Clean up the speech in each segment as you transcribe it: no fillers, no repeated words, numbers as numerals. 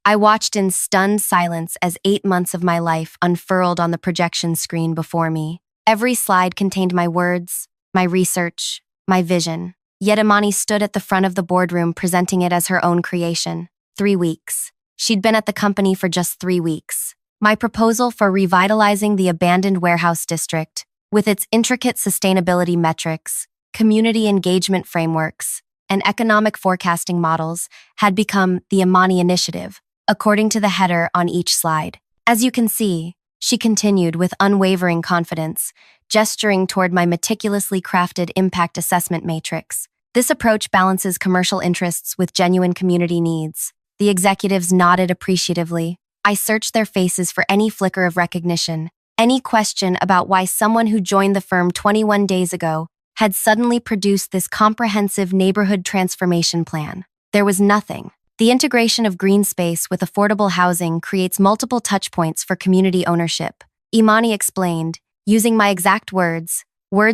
I watched in stunned silence as 8 months of my life unfurled on the projection screen before me. Every slide contained my words, my research, my vision. Yet Imani stood at the front of the boardroom presenting it as her own creation. 3 weeks. She'd been at the company for just 3 weeks. My proposal for revitalizing the abandoned warehouse district, with its intricate sustainability metrics, community engagement frameworks, and economic forecasting models, had become the Imani Initiative, according to the header on each slide. As you can see, she continued with unwavering confidence, gesturing toward my meticulously crafted impact assessment matrix. This approach balances commercial interests with genuine community needs. The executives nodded appreciatively. I searched their faces for any flicker of recognition, any question about why someone who joined the firm 21 days ago had suddenly produced this comprehensive neighborhood transformation plan. There was nothing. The integration of green space with affordable housing creates multiple touchpoints for community ownership. Imani explained, using my exact words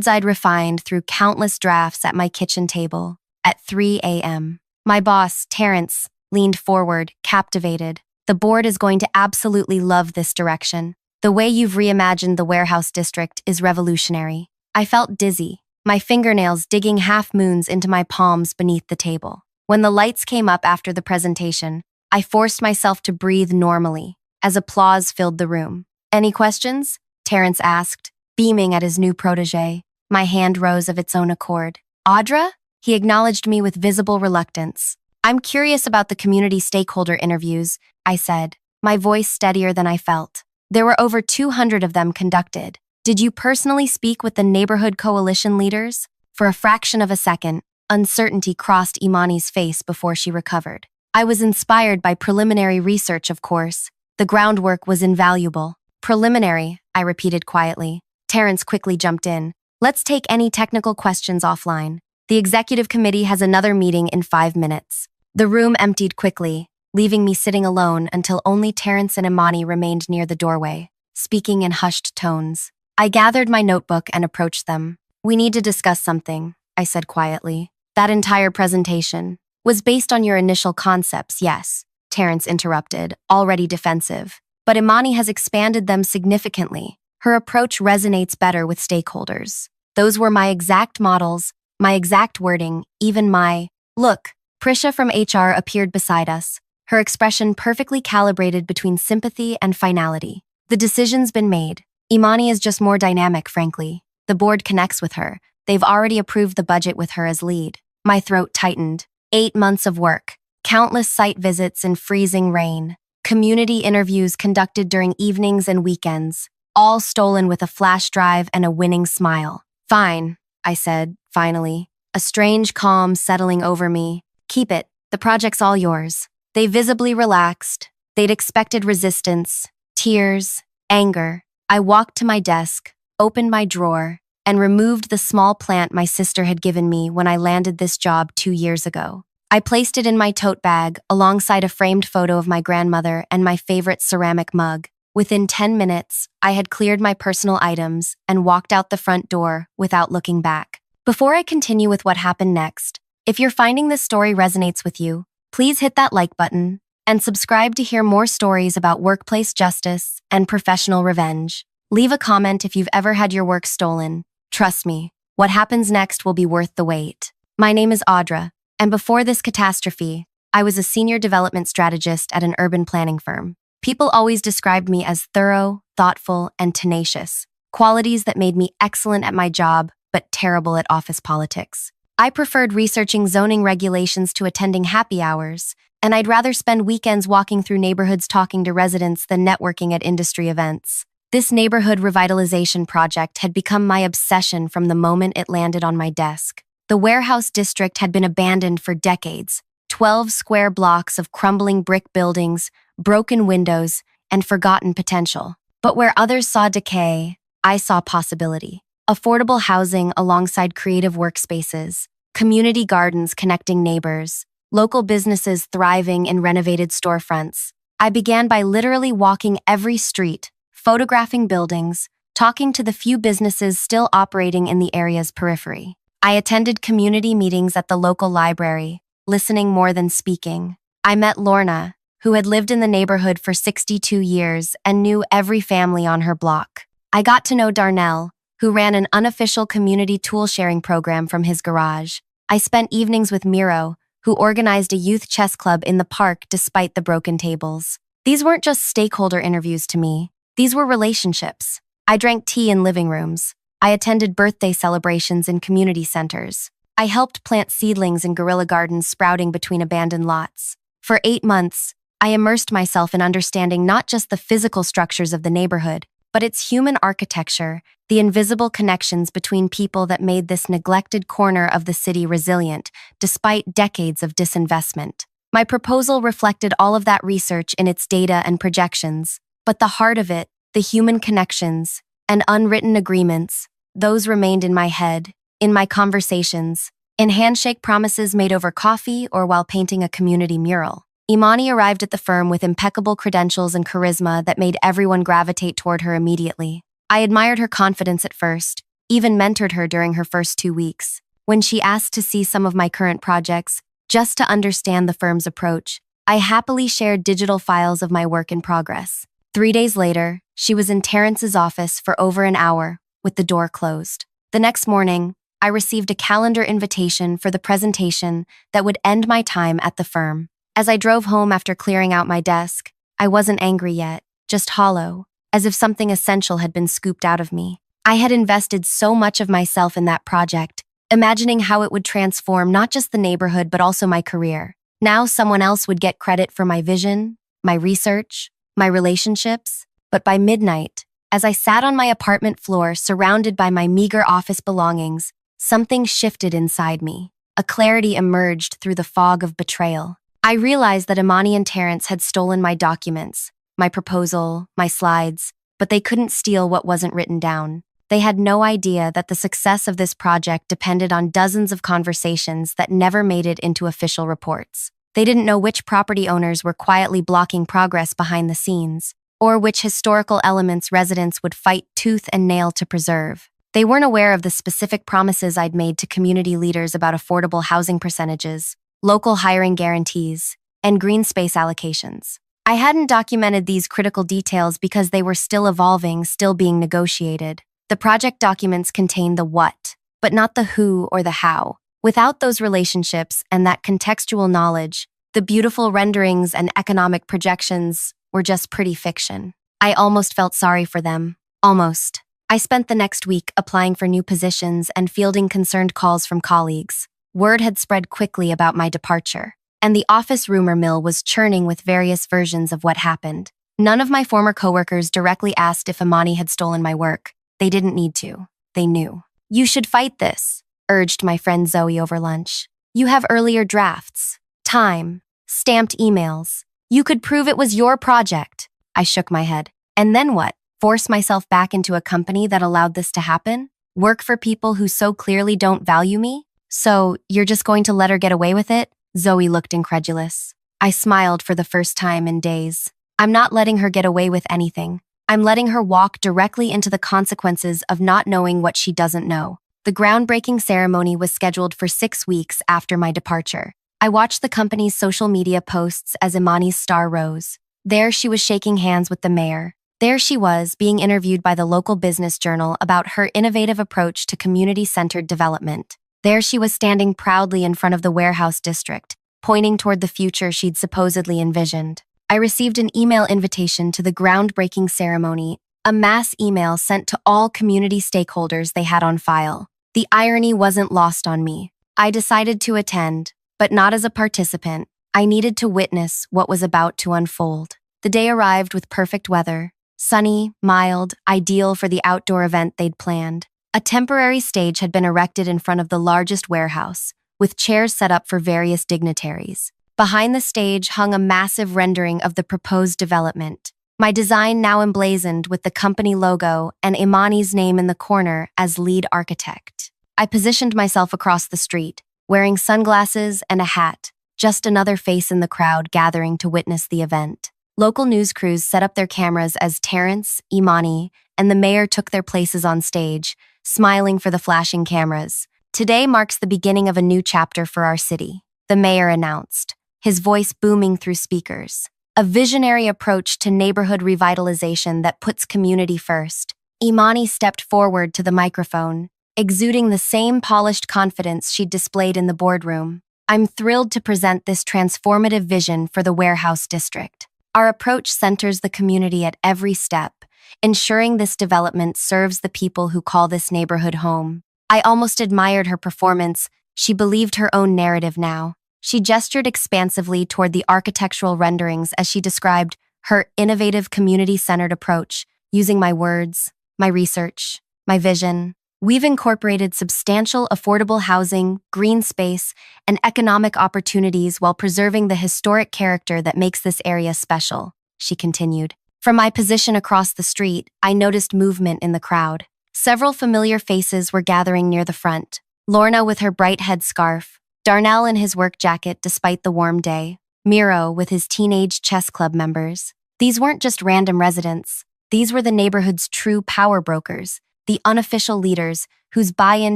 I'd refined through countless drafts at my kitchen table. At 3 a.m., my boss, Terrence, leaned forward, captivated. The board is going to absolutely love this direction. The way you've reimagined the warehouse district is revolutionary. I felt dizzy, my fingernails digging half-moons into my palms beneath the table. When the lights came up after the presentation, I forced myself to breathe normally, as applause filled the room. Any questions? Terrence asked, beaming at his new protege. My hand rose of its own accord. Audra? He acknowledged me with visible reluctance. I'm curious about the community stakeholder interviews, I said, my voice steadier than I felt. There were over 200 of them conducted. Did you personally speak with the neighborhood coalition leaders? For a fraction of a second, uncertainty crossed Imani's face before she recovered. I was inspired by preliminary research, of course. The groundwork was invaluable. Preliminary, I repeated quietly. Terrence quickly jumped in. Let's take any technical questions offline. The executive committee has another meeting in 5 minutes. The room emptied quickly, leaving me sitting alone until only Terrence and Imani remained near the doorway, speaking in hushed tones. I gathered my notebook and approached them. We need to discuss something, I said quietly. That entire presentation was based on your initial concepts, yes, Terrence interrupted, already defensive. But Imani has expanded them significantly. Her approach resonates better with stakeholders. Those were my exact models, my exact wording, even my, look, Prisha from HR appeared beside us, her expression perfectly calibrated between sympathy and finality. The decision's been made. Imani is just more dynamic, frankly. The board connects with her. They've already approved the budget with her as lead. My throat tightened. 8 months of work, countless site visits in freezing rain, community interviews conducted during evenings and weekends, all stolen with a flash drive and a winning smile. Fine, I said, finally, a strange calm settling over me. Keep it. The project's all yours. They visibly relaxed. They'd expected resistance, tears, anger. I walked to my desk, opened my drawer, and removed the small plant my sister had given me when I landed this job 2 years ago. I placed it in my tote bag alongside a framed photo of my grandmother and my favorite ceramic mug. Within 10 minutes, I had cleared my personal items and walked out the front door without looking back. Before I continue with what happened next, if you're finding this story resonates with you, please hit that like button and subscribe to hear more stories about workplace justice and professional revenge. Leave a comment if you've ever had your work stolen. Trust me, what happens next will be worth the wait. My name is Audra, and before this catastrophe, I was a senior development strategist at an urban planning firm. People always described me as thorough, thoughtful, and tenacious, qualities that made me excellent at my job, but terrible at office politics. I preferred researching zoning regulations to attending happy hours, and I'd rather spend weekends walking through neighborhoods talking to residents than networking at industry events. This neighborhood revitalization project had become my obsession from the moment it landed on my desk. The warehouse district had been abandoned for decades, 12 square blocks of crumbling brick buildings, broken windows, and forgotten potential. But where others saw decay, I saw possibility. Affordable housing alongside creative workspaces, community gardens connecting neighbors, local businesses thriving in renovated storefronts. I began by literally walking every street, photographing buildings, talking to the few businesses still operating in the area's periphery. I attended community meetings at the local library, listening more than speaking. I met Lorna, who who had lived in the neighborhood for 62 years and knew every family on her block. I got to know Darnell, who ran an unofficial community tool-sharing program from his garage. I spent evenings with Miro, who organized a youth chess club in the park despite the broken tables. These weren't just stakeholder interviews to me. These were relationships. I drank tea in living rooms. I attended birthday celebrations in community centers. I helped plant seedlings in guerrilla gardens sprouting between abandoned lots. For 8 months, I immersed myself in understanding not just the physical structures of the neighborhood, but its human architecture, the invisible connections between people that made this neglected corner of the city resilient, despite decades of disinvestment. My proposal reflected all of that research in its data and projections, but the heart of it, the human connections, and unwritten agreements, those remained in my head, in my conversations, in handshake promises made over coffee or while painting a community mural. Imani arrived at the firm with impeccable credentials and charisma that made everyone gravitate toward her immediately. I admired her confidence at first, even mentored her during her first 2 weeks. When she asked to see some of my current projects, just to understand the firm's approach, I happily shared digital files of my work in progress. 3 days later, she was in Terrence's office for over an hour, with the door closed. The next morning, I received a calendar invitation for the presentation that would end my time at the firm. As I drove home after clearing out my desk, I wasn't angry yet, just hollow, as if something essential had been scooped out of me. I had invested so much of myself in that project, imagining how it would transform not just the neighborhood but also my career. Now someone else would get credit for my vision, my research, my relationships. But by midnight, as I sat on my apartment floor surrounded by my meager office belongings, something shifted inside me. A clarity emerged through the fog of betrayal. I realized that Imani and Terrence had stolen my documents, my proposal, my slides, but they couldn't steal what wasn't written down. They had no idea that the success of this project depended on dozens of conversations that never made it into official reports. They didn't know which property owners were quietly blocking progress behind the scenes, or which historical elements residents would fight tooth and nail to preserve. They weren't aware of the specific promises I'd made to community leaders about affordable housing percentages, local hiring guarantees, and green space allocations. I hadn't documented these critical details because they were still evolving, still being negotiated. The project documents contained the what, but not the who or the how. Without those relationships and that contextual knowledge, the beautiful renderings and economic projections were just pretty fiction. I almost felt sorry for them. Almost. I spent the next week applying for new positions and fielding concerned calls from colleagues. Word had spread quickly about my departure, and the office rumor mill was churning with various versions of what happened. None of my former coworkers directly asked if Imani had stolen my work. They didn't need to. They knew. "You should fight this," urged my friend Zoe over lunch. "You have earlier drafts, time, stamped emails. You could prove it was your project." I shook my head. And then what? Force myself back into a company that allowed this to happen? Work for people who so clearly don't value me? "So, you're just going to let her get away with it?" Zoe looked incredulous. I smiled for the first time in days. "I'm not letting her get away with anything. I'm letting her walk directly into the consequences of not knowing what she doesn't know." The groundbreaking ceremony was scheduled for 6 weeks after my departure. I watched the company's social media posts as Imani's star rose. There she was shaking hands with the mayor. There she was being interviewed by the local business journal about her innovative approach to community-centered development. There she was standing proudly in front of the warehouse district, pointing toward the future she'd supposedly envisioned. I received an email invitation to the groundbreaking ceremony, a mass email sent to all community stakeholders they had on file. The irony wasn't lost on me. I decided to attend, but not as a participant. I needed to witness what was about to unfold. The day arrived with perfect weather, sunny, mild, ideal for the outdoor event they'd planned. A temporary stage had been erected in front of the largest warehouse, with chairs set up for various dignitaries. Behind the stage hung a massive rendering of the proposed development, my design now emblazoned with the company logo and Imani's name in the corner as lead architect. I positioned myself across the street, wearing sunglasses and a hat, just another face in the crowd gathering to witness the event. Local news crews set up their cameras as Terrence, Imani, and the mayor took their places on stage, smiling for the flashing cameras. "Today marks the beginning of a new chapter for our city," the mayor announced, his voice booming through speakers. a visionary approach to neighborhood revitalization that puts community first. Imani stepped forward to the microphone, exuding the same polished confidence she'd displayed in the boardroom. I'm thrilled to present this transformative vision for the Warehouse District. Our approach centers the community at every step, ensuring this development serves the people who call this neighborhood home. I almost admired her performance. She believed her own narrative now. She gestured expansively toward the architectural renderings as she described her innovative community-centered approach, using my words, my research, my vision. We've incorporated substantial affordable housing, green space, and economic opportunities while preserving the historic character that makes this area special, she continued. From my position across the street, I noticed movement in the crowd. Several familiar faces were gathering near the front. Lorna with her bright headscarf, Darnell in his work jacket despite the warm day, Miro with his teenage chess club members. These weren't just random residents. These were the neighborhood's true power brokers, the unofficial leaders whose buy-in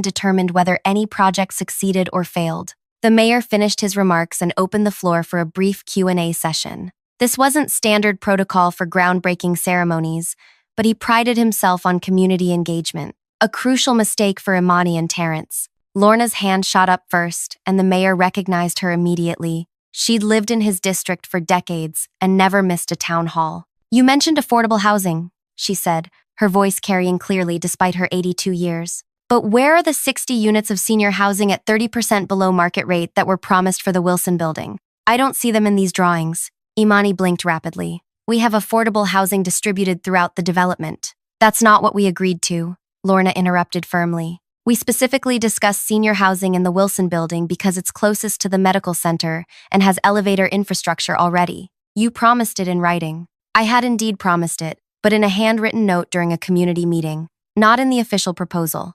determined whether any project succeeded or failed. The mayor finished his remarks and opened the floor for a brief Q&A session. This wasn't standard protocol for groundbreaking ceremonies, but he prided himself on community engagement, a crucial mistake for Imani and Terrence. Lorna's hand shot up first, and the mayor recognized her immediately. She'd lived in his district for decades and never missed a town hall. You mentioned affordable housing, she said, her voice carrying clearly despite her 82 years. But where are the 60 units of senior housing at 30% below market rate that were promised for the Wilson building? I don't see them in these drawings. Imani blinked rapidly. We have affordable housing distributed throughout the development. That's not what we agreed to, Lorna interrupted firmly. We specifically discussed senior housing in the Wilson building because it's closest to the medical center and has elevator infrastructure already. You promised it in writing. I had indeed promised it, but in a handwritten note during a community meeting, not in the official proposal.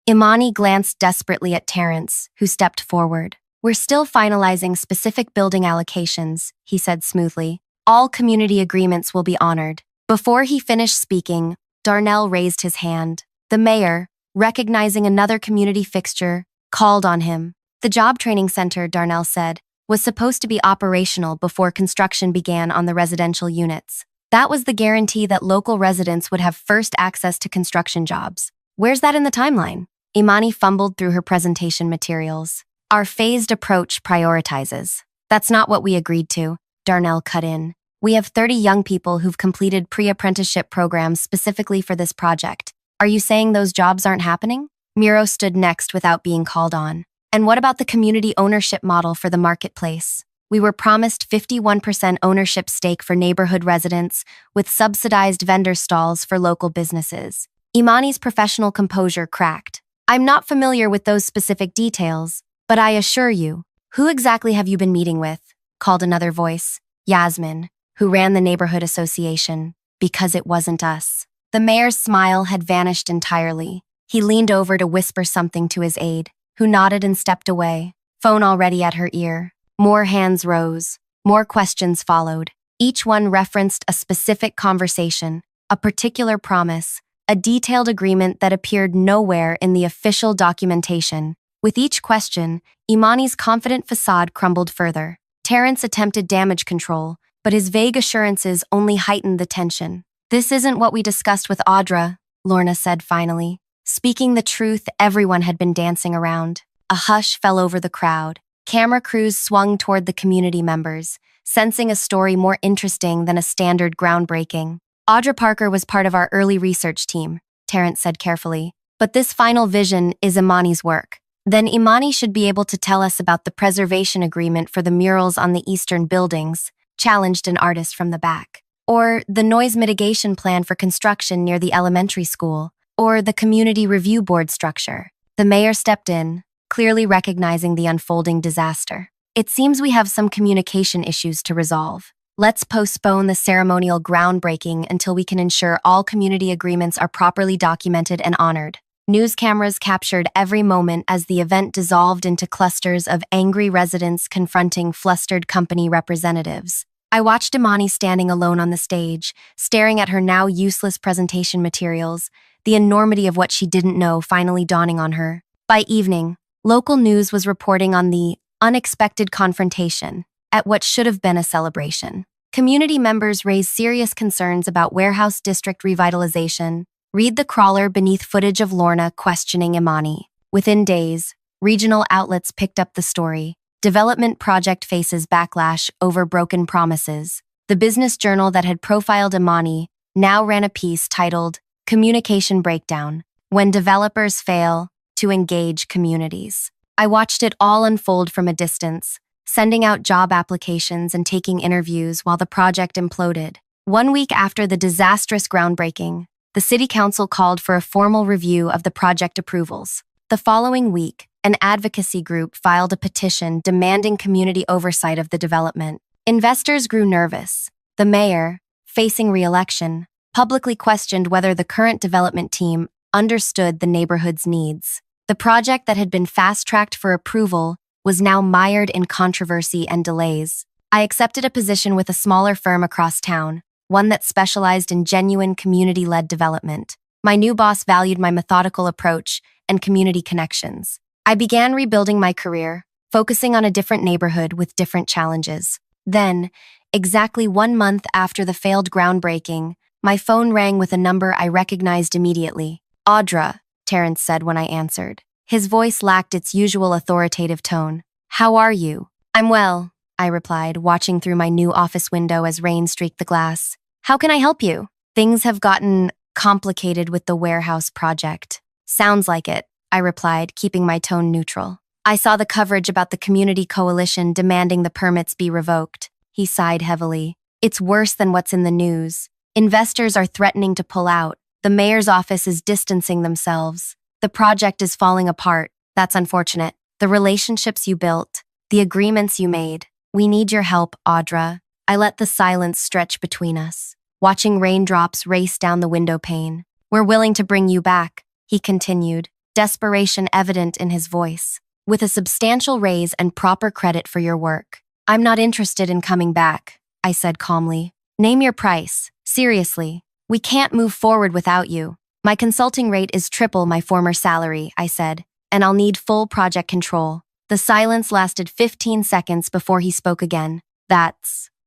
Imani glanced desperately at Terrence, who stepped forward. We're still finalizing specific building allocations, he said smoothly. All community agreements will be honored. Before he finished speaking, Darnell raised his hand. The mayor, recognizing another community fixture, called on him. The job training center, Darnell said, was supposed to be operational before construction began on the residential units. That was the guarantee that local residents would have first access to construction jobs. Where's that in the timeline? Imani fumbled through her presentation materials. Our phased approach prioritizes. That's not what we agreed to, Darnell cut in. We have 30 young people who've completed pre-apprenticeship programs specifically for this project. Are you saying those jobs aren't happening? Miro stood next without being called on. And what about the community ownership model for the marketplace? We were promised 51% ownership stake for neighborhood residents with subsidized vendor stalls for local businesses. Imani's professional composure cracked. I'm not familiar with those specific details, but I assure you, who exactly have you been meeting with? Called another voice. Yasmin, who ran the neighborhood association. Because it wasn't us. The mayor's smile had vanished entirely. He leaned over to whisper something to his aide, who nodded and stepped away, phone already at her ear. More hands rose. More questions followed. Each one referenced a specific conversation, a particular promise, a detailed agreement that appeared nowhere in the official documentation. With each question, Imani's confident facade crumbled further. Terrence attempted damage control, but his vague assurances only heightened the tension. This isn't what we discussed with Audra, Lorna said finally. Speaking the truth, everyone had been dancing around. A hush fell over the crowd. Camera crews swung toward the community members, sensing a story more interesting than a standard groundbreaking. Audra Parker was part of our early research team, Terrence said carefully. But this final vision is Imani's work. Then Imani should be able to tell us about the preservation agreement for the murals on the eastern buildings, challenged an artist from the back. Or the noise mitigation plan for construction near the elementary school, or the community review board structure. The mayor stepped in, clearly recognizing the unfolding disaster. It seems we have some communication issues to resolve. Let's postpone the ceremonial groundbreaking until we can ensure all community agreements are properly documented and honored. News cameras captured every moment as the event dissolved into clusters of angry residents confronting flustered company representatives. I watched Imani standing alone on the stage, staring at her now useless presentation materials, the enormity of what she didn't know finally dawning on her. By evening, local news was reporting on the unexpected confrontation at what should have been a celebration. Community members raise serious concerns about warehouse district revitalization. Read the crawler beneath footage of Lorna questioning Imani. Within days, regional outlets picked up the story. Development project faces backlash over broken promises. The business journal that had profiled Imani now ran a piece titled Communication Breakdown: When Developers Fail to Engage Communities. I watched it all unfold from a distance, sending out job applications and taking interviews while the project imploded. 1 week after the disastrous groundbreaking, the city council called for a formal review of the project approvals. The following week, an advocacy group filed a petition demanding community oversight of the development. Investors grew nervous. The mayor, facing re-election, publicly questioned whether the current development team understood the neighborhood's needs. The project that had been fast-tracked for approval was now mired in controversy and delays. I accepted a position with a smaller firm across town, one that specialized in genuine community-led development. My new boss valued my methodical approach and community connections. I began rebuilding my career, focusing on a different neighborhood with different challenges. Then, exactly 1 month after the failed groundbreaking, my phone rang with a number I recognized immediately. "Audra," Terrence said when I answered. His voice lacked its usual authoritative tone. "How are you?" "I'm well," I replied, watching through my new office window as rain streaked the glass. "How can I help you?" "Things have gotten complicated with the warehouse project." "Sounds like it," I replied, keeping my tone neutral. "I saw the coverage about the community coalition demanding the permits be revoked." He sighed heavily. "It's worse than what's in the news. Investors are threatening to pull out. The mayor's office is distancing themselves. The project is falling apart. That's unfortunate. The relationships you built, the agreements you made. We need your help, Audra." I let the silence stretch between us, watching raindrops race down the window pane. "We're willing to bring you back," he continued, desperation evident in his voice, "with a substantial raise and proper credit for your work." "I'm not interested in coming back," I said calmly. "Name your price. Seriously. We can't move forward without you." "My consulting rate is triple my former salary," I said, "and I'll need full project control." The silence lasted 15 seconds before he spoke again.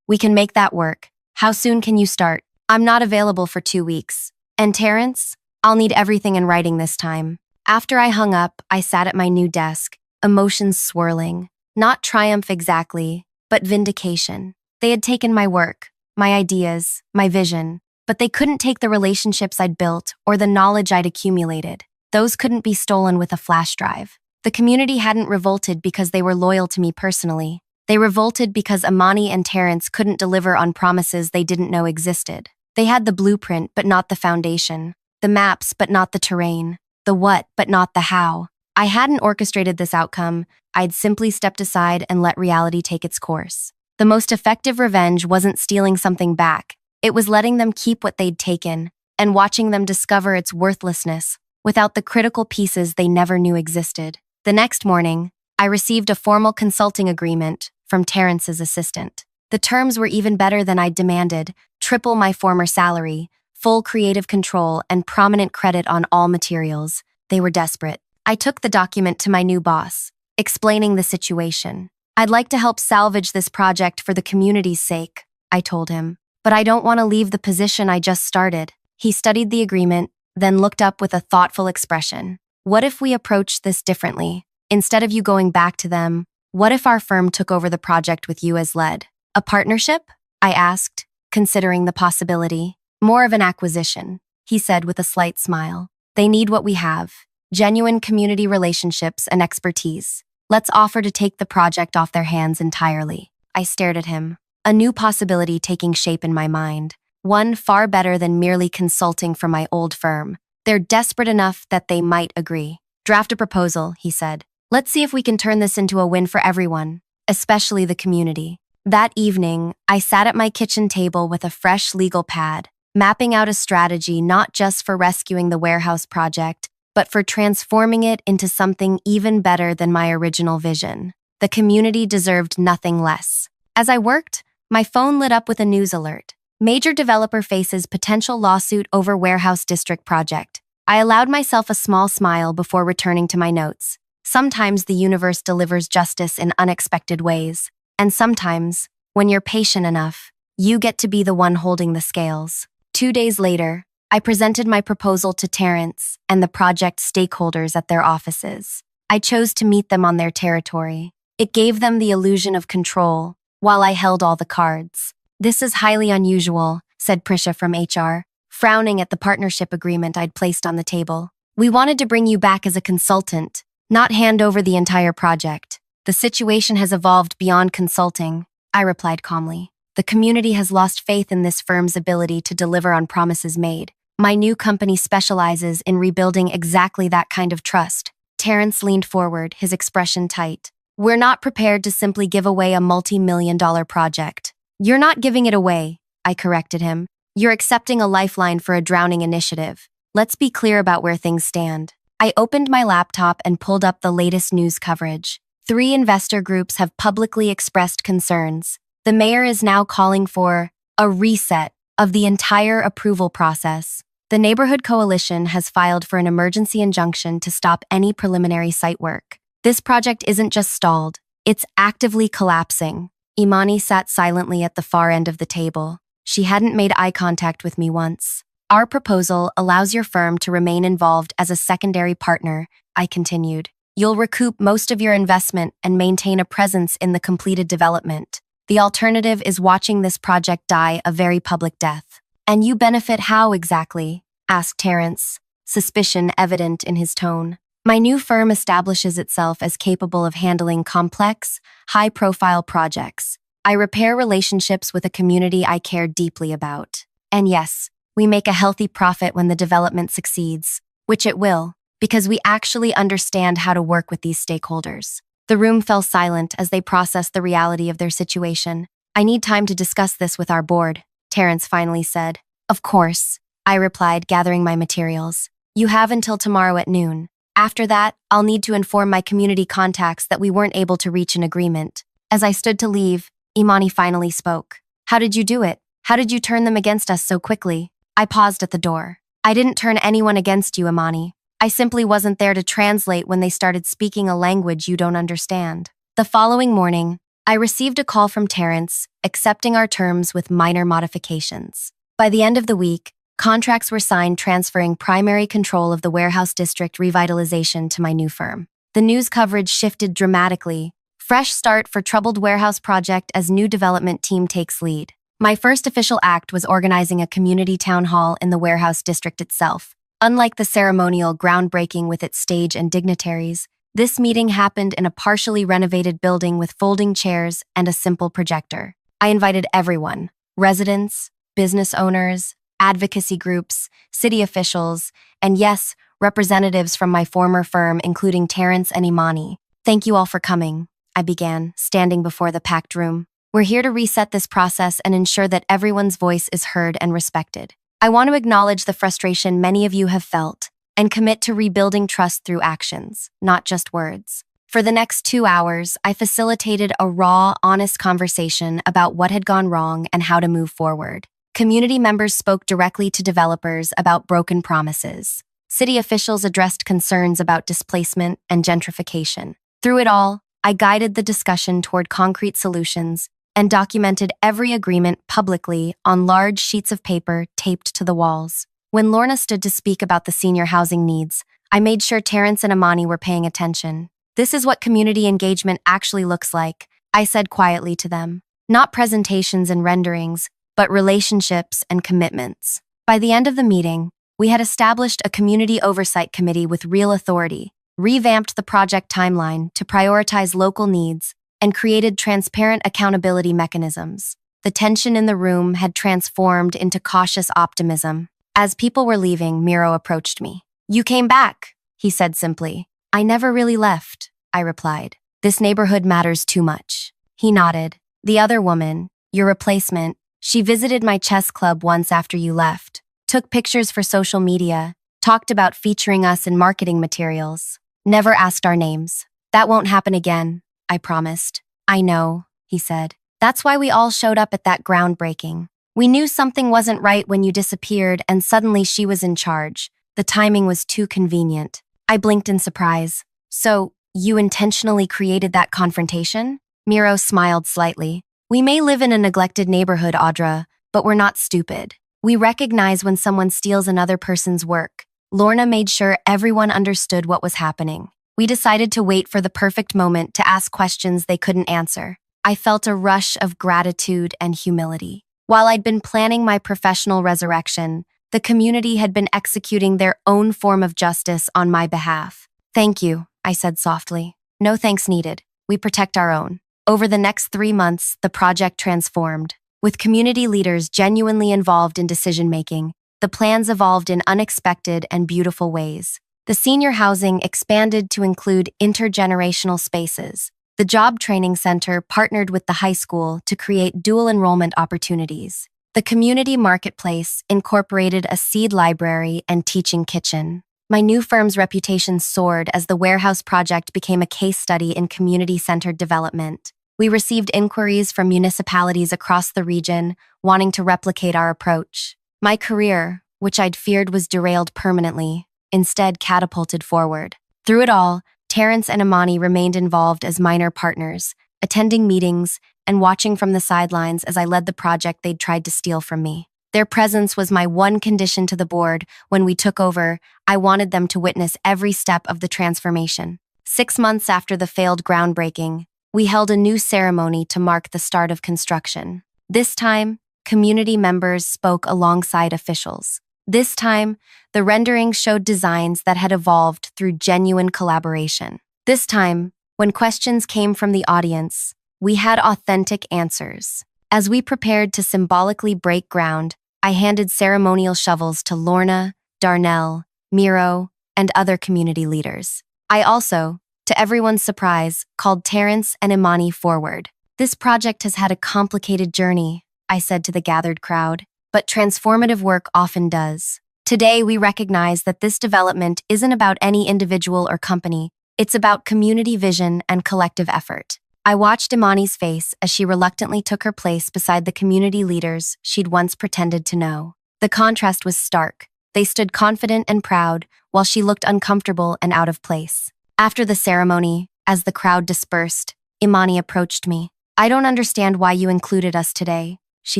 We can make that work. How soon can you start?" "I'm not available for 2 weeks." "And Terrence?" "I'll need everything in writing this time." After I hung up, I sat at my new desk, emotions swirling. Not triumph exactly, but vindication. They had taken my work, my ideas, my vision, but they couldn't take the relationships I'd built or the knowledge I'd accumulated. Those couldn't be stolen with a flash drive. The community hadn't revolted because they were loyal to me personally. They revolted because Imani and Terrence couldn't deliver on promises they didn't know existed. They had the blueprint, but not the foundation. The maps, but not the terrain. The what, but not the how. I hadn't orchestrated this outcome. I'd simply stepped aside and let reality take its course. The most effective revenge wasn't stealing something back. It was letting them keep what they'd taken and watching them discover its worthlessness without the critical pieces they never knew existed. The next morning, I received a formal consulting agreement from Terrence's assistant. The terms were even better than I'd demanded: triple my former salary, full creative control, and prominent credit on all materials. They were desperate. I took the document to my new boss, explaining the situation. "I'd like to help salvage this project for the community's sake," I told him. "But I don't want to leave the position I just started." He studied the agreement, then looked up with a thoughtful expression. "What if we approached this differently? Instead of you going back to them, what if our firm took over the project with you as lead?" "A partnership?" I asked, considering the possibility. "More of an acquisition," he said with a slight smile. "They need what we have: genuine community relationships and expertise. Let's offer to take the project off their hands entirely." I stared at him, a new possibility taking shape in my mind, one far better than merely consulting from my old firm. "They're desperate enough that they might agree." "Draft a proposal," he said. "Let's see if we can turn this into a win for everyone, especially the community." That evening, I sat at my kitchen table with a fresh legal pad, mapping out a strategy not just for rescuing the warehouse project, but for transforming it into something even better than my original vision. The community deserved nothing less. As I worked, my phone lit up with a news alert. Major developer faces potential lawsuit over warehouse district project. I allowed myself a small smile before returning to my notes. Sometimes the universe delivers justice in unexpected ways, and sometimes, when you're patient enough, You get to be the one holding the scales. 2 days later, I presented my proposal to Terrence and the project stakeholders at their offices. I chose to meet them on their territory. It gave them the illusion of control, while I held all the cards. "This is highly unusual," said Prisha from HR, frowning at the partnership agreement I'd placed on the table. "We wanted to bring you back as a consultant, not hand over the entire project. The situation has evolved beyond consulting," I replied calmly. "The community has lost faith in this firm's ability to deliver on promises made. My new company specializes in rebuilding exactly that kind of trust." Terrence leaned forward, his expression tight. "We're not prepared to simply give away a multi-million-dollar project." "You're not giving it away," I corrected him. "You're accepting a lifeline for a drowning initiative. Let's be clear about where things stand." I opened my laptop and pulled up the latest news coverage. 3 investor groups have publicly expressed concerns. The mayor is now calling for a reset of the entire approval process. The Neighborhood Coalition has filed for an emergency injunction to stop any preliminary site work. This project isn't just stalled, it's actively collapsing. Imani sat silently at the far end of the table. She hadn't made eye contact with me once. "Our proposal allows your firm to remain involved as a secondary partner," I continued. "You'll recoup most of your investment and maintain a presence in the completed development. The alternative is watching this project die a very public death." "And you benefit how exactly?" asked Terrence, suspicion evident in his tone. "My new firm establishes itself as capable of handling complex, high-profile projects. I repair relationships with a community I care deeply about. And yes, we make a healthy profit when the development succeeds, which it will, because we actually understand how to work with these stakeholders." The room fell silent as they processed the reality of their situation. "I need time to discuss this with our board," Terrence finally said. "Of course," I replied, gathering my materials. "You have until tomorrow at noon. After that, I'll need to inform my community contacts that we weren't able to reach an agreement." As I stood to leave, Imani finally spoke. "How did you do it? How did you turn them against us so quickly?" I paused at the door. "I didn't turn anyone against you, Imani. I simply wasn't there to translate when they started speaking a language you don't understand." The following morning, I received a call from Terrence, accepting our terms with minor modifications. By the end of the week, contracts were signed transferring primary control of the warehouse district revitalization to my new firm. The news coverage shifted dramatically. Fresh start for troubled warehouse project as new development team takes lead. My first official act was organizing a community town hall in the warehouse district itself. Unlike the ceremonial groundbreaking with its stage and dignitaries, this meeting happened in a partially renovated building with folding chairs and a simple projector. I invited everyone: residents, business owners, advocacy groups, city officials, and yes, representatives from my former firm, including Terrence and Imani. "Thank you all for coming," I began, standing before the packed room. "We're here to reset this process and ensure that everyone's voice is heard and respected. I want to acknowledge the frustration many of you have felt and commit to rebuilding trust through actions, not just words." For the next 2 hours, I facilitated a raw, honest conversation about what had gone wrong and how to move forward. Community members spoke directly to developers about broken promises. City officials addressed concerns about displacement and gentrification. Through it all, I guided the discussion toward concrete solutions and documented every agreement publicly on large sheets of paper taped to the walls. When Lorna stood to speak about the senior housing needs, I made sure Terrence and Imani were paying attention. "This is what community engagement actually looks like," I said quietly to them. "Not presentations and renderings, but relationships and commitments." By the end of the meeting, we had established a community oversight committee with real authority, revamped the project timeline to prioritize local needs, and created transparent accountability mechanisms. The tension in the room had transformed into cautious optimism. As people were leaving, Miro approached me. "You came back," he said simply. "I never really left," I replied. "This neighborhood matters too much." He nodded. "The other woman, your replacement, she visited my chess club once after you left, took pictures for social media, talked about featuring us in marketing materials, never asked our names. That won't happen again," I promised. "I know," he said. "That's why we all showed up at that groundbreaking. We knew something wasn't right when you disappeared and suddenly she was in charge. The timing was too convenient." I blinked in surprise. "So, you intentionally created that confrontation?" Miro smiled slightly. We may live in a neglected neighborhood, Audra, but we're not stupid. We recognize when someone steals another person's work. Lorna made sure everyone understood what was happening. We decided to wait for the perfect moment to ask questions they couldn't answer. I felt a rush of gratitude and humility. While I'd been planning my professional resurrection, the community had been executing their own form of justice on my behalf. Thank you, I said softly. No thanks needed. We protect our own. Over the next 3 months, the project transformed. With community leaders genuinely involved in decision-making, the plans evolved in unexpected and beautiful ways. The senior housing expanded to include intergenerational spaces. The job training center partnered with the high school to create dual enrollment opportunities. The community marketplace incorporated a seed library and teaching kitchen. My new firm's reputation soared as the warehouse project became a case study in community-centered development. We received inquiries from municipalities across the region wanting to replicate our approach. My career, which I'd feared was derailed permanently, instead catapulted forward. Through it all, Terrence and Imani remained involved as minor partners, attending meetings and watching from the sidelines as I led the project they'd tried to steal from me. Their presence was my one condition to the board. When we took over, I wanted them to witness every step of the transformation. 6 months after the failed groundbreaking, we held a new ceremony to mark the start of construction. This time, community members spoke alongside officials. This time, the renderings showed designs that had evolved through genuine collaboration. This time, when questions came from the audience, we had authentic answers. As we prepared to symbolically break ground, I handed ceremonial shovels to Lorna, Darnell, Miro, and other community leaders. I also, to everyone's surprise, called Terrence and Imani forward. This project has had a complicated journey, I said to the gathered crowd, but transformative work often does. Today, we recognize that this development isn't about any individual or company. It's about community vision and collective effort. I watched Imani's face as she reluctantly took her place beside the community leaders she'd once pretended to know. The contrast was stark. They stood confident and proud, while she looked uncomfortable and out of place. After the ceremony, as the crowd dispersed, Imani approached me. "I don't understand why you included us today," she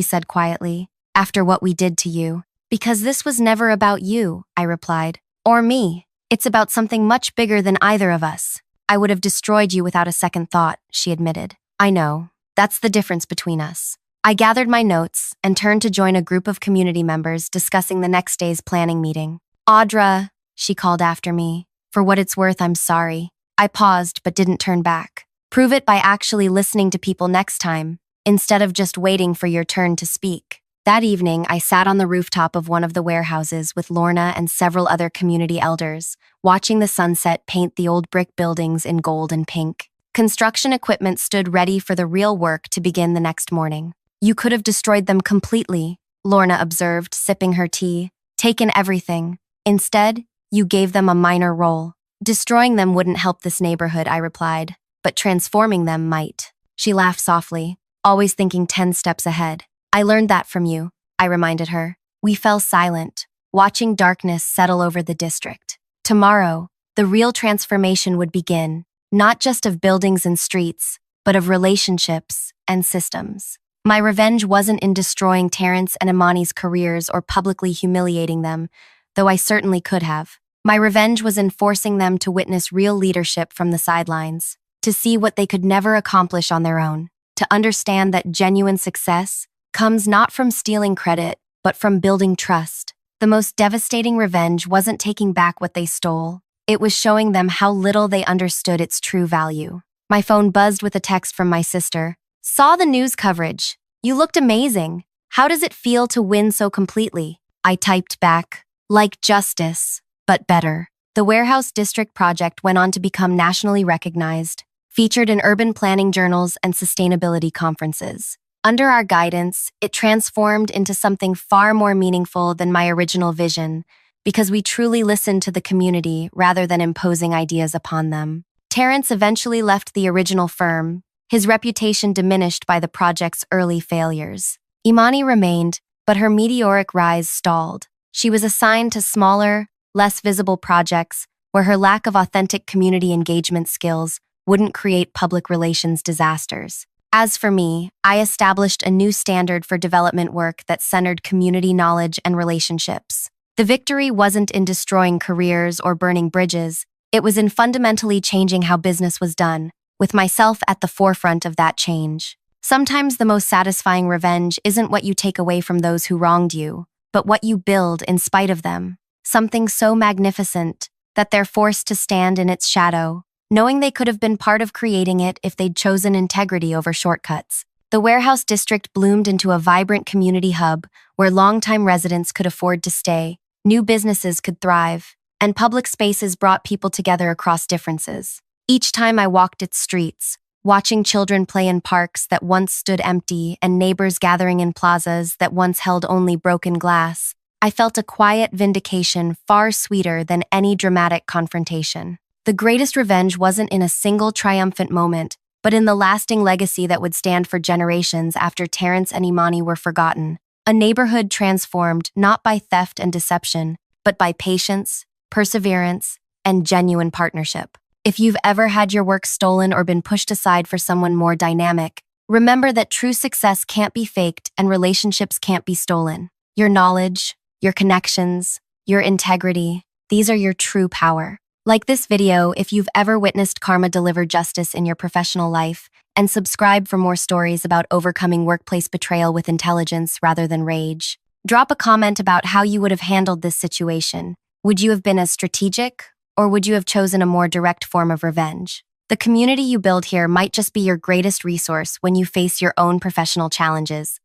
said quietly, "after what we did to you." "Because this was never about you," I replied. "Or me. It's about something much bigger than either of us." "I would have destroyed you without a second thought," she admitted. "I know. That's the difference between us." I gathered my notes and turned to join a group of community members discussing the next day's planning meeting. "Audra," she called after me. "For what it's worth, I'm sorry." I paused but didn't turn back. "Prove it by actually listening to people next time, instead of just waiting for your turn to speak." That evening, I sat on the rooftop of one of the warehouses with Lorna and several other community elders, watching the sunset paint the old brick buildings in gold and pink. Construction equipment stood ready for the real work to begin the next morning. "You could have destroyed them completely," Lorna observed, sipping her tea. "Taken everything. Instead, you gave them a minor role." "Destroying them wouldn't help this neighborhood," I replied, "but transforming them might." She laughed softly, always thinking 10 steps ahead. "I learned that from you," I reminded her. We fell silent, watching darkness settle over the district. Tomorrow, the real transformation would begin, not just of buildings and streets, but of relationships and systems. My revenge wasn't in destroying Terrence and Imani's careers or publicly humiliating them, though I certainly could have. My revenge was in forcing them to witness real leadership from the sidelines, to see what they could never accomplish on their own, to understand that genuine success comes not from stealing credit, but from building trust. The most devastating revenge wasn't taking back what they stole. It was showing them how little they understood its true value. My phone buzzed with a text from my sister. "Saw the news coverage. You looked amazing. How does it feel to win so completely?" I typed back, "Like justice, but better." The Warehouse District project went on to become nationally recognized, featured in urban planning journals and sustainability conferences. Under our guidance, it transformed into something far more meaningful than my original vision, because we truly listened to the community rather than imposing ideas upon them. Terrence eventually left the original firm, his reputation diminished by the project's early failures. Imani remained, but her meteoric rise stalled. She was assigned to smaller, less visible projects where her lack of authentic community engagement skills wouldn't create public relations disasters. As for me, I established a new standard for development work that centered community knowledge and relationships. The victory wasn't in destroying careers or burning bridges, it was in fundamentally changing how business was done, with myself at the forefront of that change. Sometimes the most satisfying revenge isn't what you take away from those who wronged you, but what you build in spite of them. Something so magnificent that they're forced to stand in its shadow, knowing they could have been part of creating it if they'd chosen integrity over shortcuts. The warehouse district bloomed into a vibrant community hub where longtime residents could afford to stay, new businesses could thrive, and public spaces brought people together across differences. Each time I walked its streets, watching children play in parks that once stood empty and neighbors gathering in plazas that once held only broken glass, I felt a quiet vindication far sweeter than any dramatic confrontation. The greatest revenge wasn't in a single triumphant moment, but in the lasting legacy that would stand for generations after Terrence and Imani were forgotten. A neighborhood transformed not by theft and deception, but by patience, perseverance, and genuine partnership. If you've ever had your work stolen or been pushed aside for someone more dynamic, remember that true success can't be faked and relationships can't be stolen. Your knowledge, your connections, your integrity, these are your true power. Like this video if you've ever witnessed karma deliver justice in your professional life, and subscribe for more stories about overcoming workplace betrayal with intelligence rather than rage. Drop a comment about how you would have handled this situation. Would you have been as strategic, or would you have chosen a more direct form of revenge? The community you build here might just be your greatest resource when you face your own professional challenges.